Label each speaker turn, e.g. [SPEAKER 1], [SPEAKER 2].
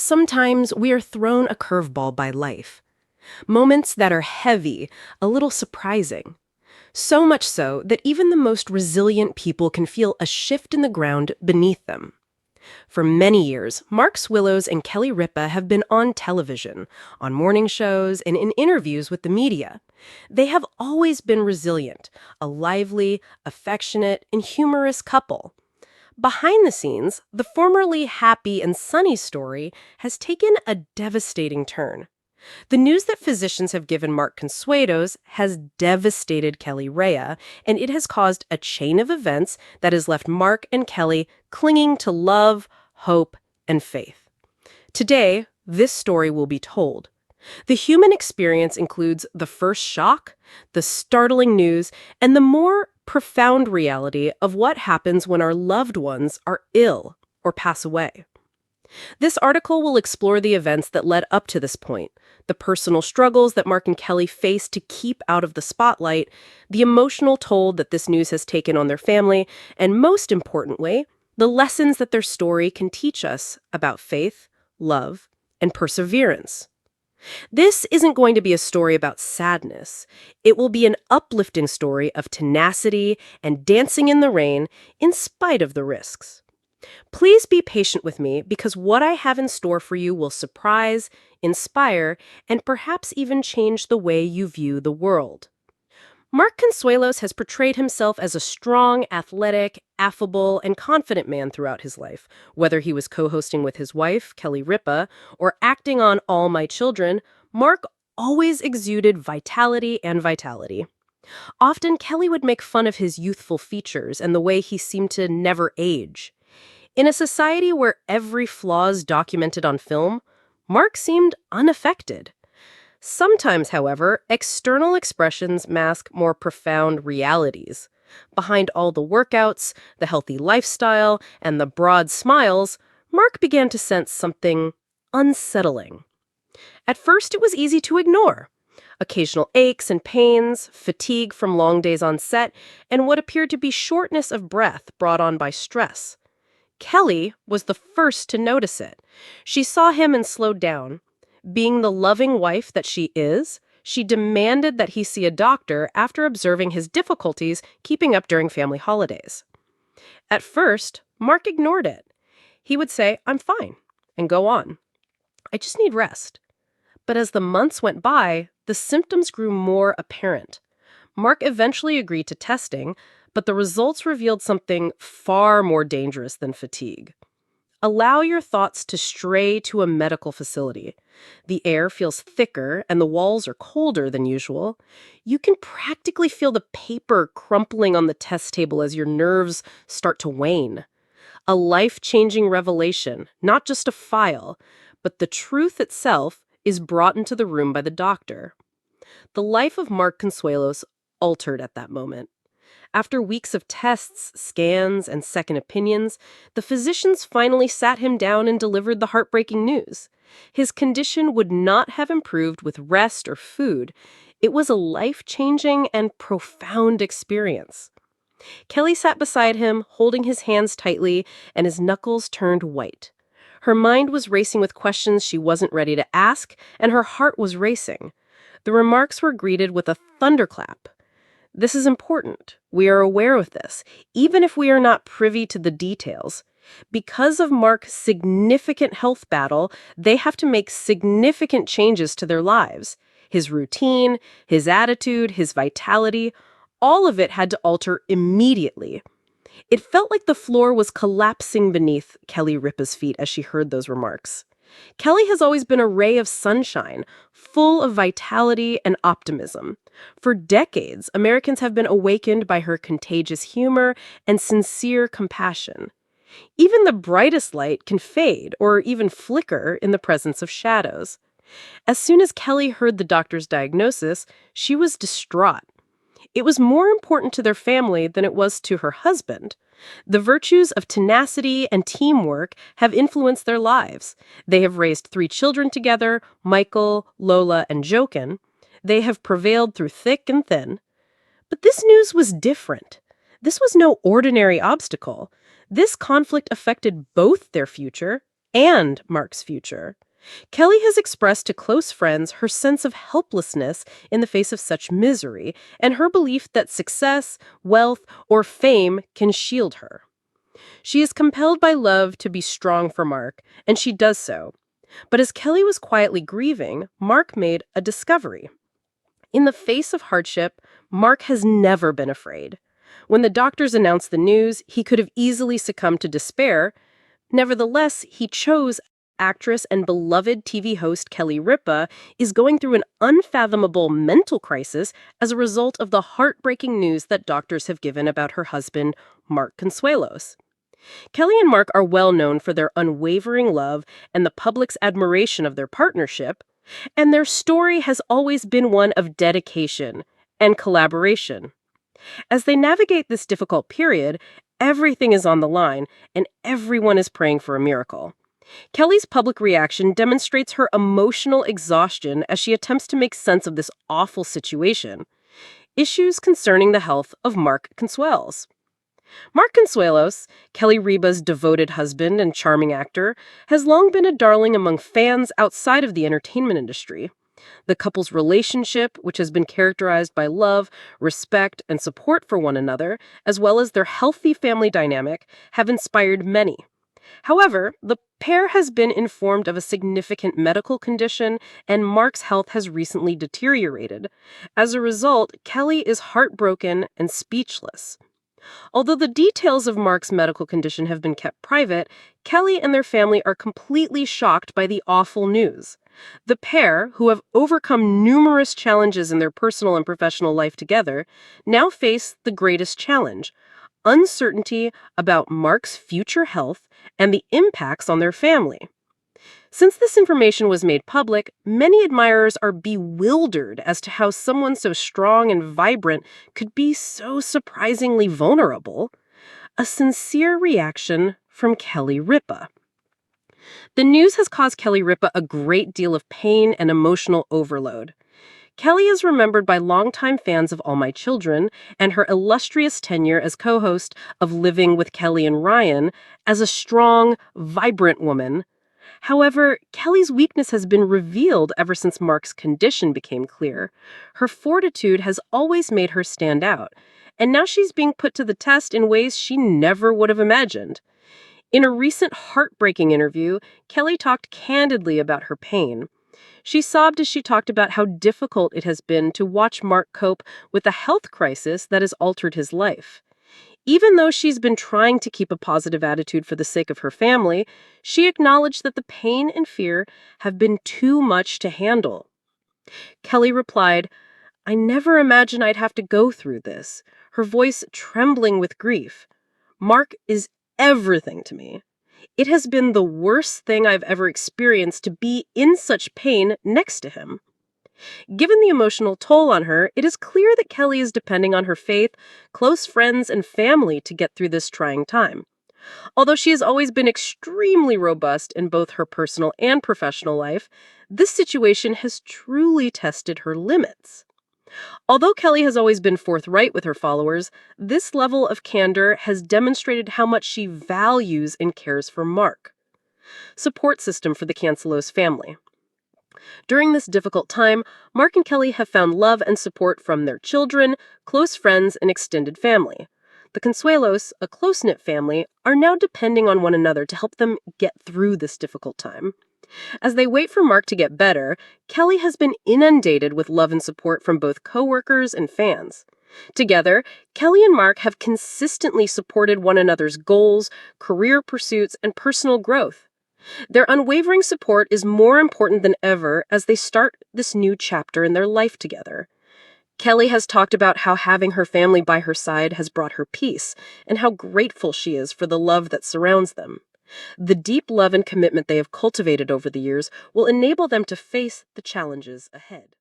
[SPEAKER 1] Sometimes we are thrown a curveball by life. Moments that are heavy, a little surprising. So much so that even the most resilient people can feel a shift in the ground beneath them. For many years, Mark Swillows and Kelly Ripa have been on television, on morning shows, and in interviews with the media. They have always been resilient, a lively, affectionate, and humorous couple. Behind the scenes, the formerly happy and sunny story has taken a devastating turn. The news that physicians have given Mark Consuelos has devastated Kelly Rhea, and it has caused a chain of events that has left Mark and Kelly clinging to love, hope, and faith. Today, this story will be told. The human experience includes the first shock, the startling news, and the more profound reality of what happens when our loved ones are ill or pass away. This article will explore the events that led up to this point, the personal struggles that Mark and Kelly faced to keep out of the spotlight, the emotional toll that this news has taken on their family, and most importantly, the lessons that their story can teach us about faith, love, and perseverance. This isn't going to be a story about sadness. It will be an uplifting story of tenacity and dancing in the rain in spite of the risks. Please be patient with me because what I have in store for you will surprise, inspire, and perhaps even change the way you view the world. Mark Consuelos has portrayed himself as a strong, athletic, affable, and confident man throughout his life. Whether he was co-hosting with his wife, Kelly Ripa, or acting on All My Children, Mark always exuded vitality. Often, Kelly would make fun of his youthful features and the way he seemed to never age. In a society where every flaw is documented on film, Mark seemed unaffected. Sometimes, however, external expressions mask more profound realities. Behind all the workouts, the healthy lifestyle, and the broad smiles, Mark began to sense something unsettling. At first, it was easy to ignore. Occasional aches and pains, fatigue from long days on set, and what appeared to be shortness of breath brought on by stress. Kelly was the first to notice it. She saw him and slowed down. Being the loving wife that she is, she demanded that he see a doctor after observing his difficulties keeping up during family holidays. At first, Mark ignored it. He would say, "I'm fine," and go on. "I just need rest." But as the months went by, the symptoms grew more apparent. Mark eventually agreed to testing, but the results revealed something far more dangerous than fatigue. Allow your thoughts to stray to a medical facility. The air feels thicker and the walls are colder than usual. You can practically feel the paper crumpling on the test table as your nerves start to wane. A life-changing revelation, not just a file, but the truth itself is brought into the room by the doctor. The life of Mark Consuelos altered at that moment. After weeks of tests, scans, and second opinions, the physicians finally sat him down and delivered the heartbreaking news. His condition would not have improved with rest or food. It was a life-changing and profound experience. Kelly sat beside him, holding his hands tightly, and his knuckles turned white. Her mind was racing with questions she wasn't ready to ask, and her heart was racing. The remarks were greeted with a thunderclap. This is important. We are aware of this, even if we are not privy to the details. Because of Mark's significant health battle, they have to make significant changes to their lives. His routine, his attitude, his vitality, all of it had to alter immediately. It felt like the floor was collapsing beneath Kelly Ripa's feet as she heard those remarks. Kelly has always been a ray of sunshine, full of vitality and optimism. For decades, Americans have been awakened by her contagious humor and sincere compassion. Even the brightest light can fade or even flicker in the presence of shadows. As soon as Kelly heard the doctor's diagnosis, she was distraught. It was more important to their family than it was to her husband. The virtues of tenacity and teamwork have influenced their lives. They have raised 3 children together, Michael, Lola, and Jochen. They have prevailed through thick and thin. But this news was different. This was no ordinary obstacle. This conflict affected both their future and Mark's future. Kelly has expressed to close friends her sense of helplessness in the face of such misery and her belief that success, wealth, or fame can shield her. She is compelled by love to be strong for Mark, and she does so. But as Kelly was quietly grieving, Mark made a discovery. In the face of hardship, Mark has never been afraid. When the doctors announced the news, he could have easily succumbed to despair. Nevertheless, he chose. Actress and beloved TV host Kelly Ripa is going through an unfathomable mental crisis as a result of the heartbreaking news that doctors have given about her husband, Mark Consuelos. Kelly and Mark are well known for their unwavering love and the public's admiration of their partnership, and their story has always been one of dedication and collaboration. As they navigate this difficult period, everything is on the line, and everyone is praying for a miracle. Kelly's public reaction demonstrates her emotional exhaustion as she attempts to make sense of this awful situation. Issues concerning the health of Mark Consuelos. Mark Consuelos, Kelly Ripa's devoted husband and charming actor, has long been a darling among fans outside of the entertainment industry. The couple's relationship, which has been characterized by love, respect, and support for one another, as well as their healthy family dynamic, have inspired many. However, the pair has been informed of a significant medical condition, and Mark's health has recently deteriorated. As a result, Kelly is heartbroken and speechless. Although the details of Mark's medical condition have been kept private, Kelly and their family are completely shocked by the awful news. The pair, who have overcome numerous challenges in their personal and professional life together, now face the greatest challenge: uncertainty about Mark's future health and the impacts on their family. Since this information was made public, many admirers are bewildered as to how someone so strong and vibrant could be so surprisingly vulnerable. A sincere reaction from Kelly Ripa. The news has caused Kelly Ripa a great deal of pain and emotional overload. Kelly is remembered by longtime fans of All My Children and her illustrious tenure as co-host of Living with Kelly and Ryan as a strong, vibrant woman. However, Kelly's weakness has been revealed ever since Mark's condition became clear. Her fortitude has always made her stand out, and now she's being put to the test in ways she never would have imagined. In a recent heartbreaking interview, Kelly talked candidly about her pain. She sobbed as she talked about how difficult it has been to watch Mark cope with a health crisis that has altered his life. Even though she's been trying to keep a positive attitude for the sake of her family, she acknowledged that the pain and fear have been too much to handle. Kelly replied, "I never imagined I'd have to go through this," her voice trembling with grief. "Mark is everything to me. It has been the worst thing I've ever experienced to be in such pain next to him." Given the emotional toll on her, it is clear that Kelly is depending on her faith, close friends, and family to get through this trying time. Although she has always been extremely robust in both her personal and professional life, this situation has truly tested her limits. Although Kelly has always been forthright with her followers, this level of candor has demonstrated how much she values and cares for Mark. Support system for the Consuelos family. During this difficult time, Mark and Kelly have found love and support from their children, close friends, and extended family. The Consuelos, a close-knit family, are now depending on one another to help them get through this difficult time. As they wait for Mark to get better, Kelly has been inundated with love and support from both coworkers and fans. Together, Kelly and Mark have consistently supported one another's goals, career pursuits, and personal growth. Their unwavering support is more important than ever as they start this new chapter in their life together. Kelly has talked about how having her family by her side has brought her peace, and how grateful she is for the love that surrounds them. The deep love and commitment they have cultivated over the years will enable them to face the challenges ahead.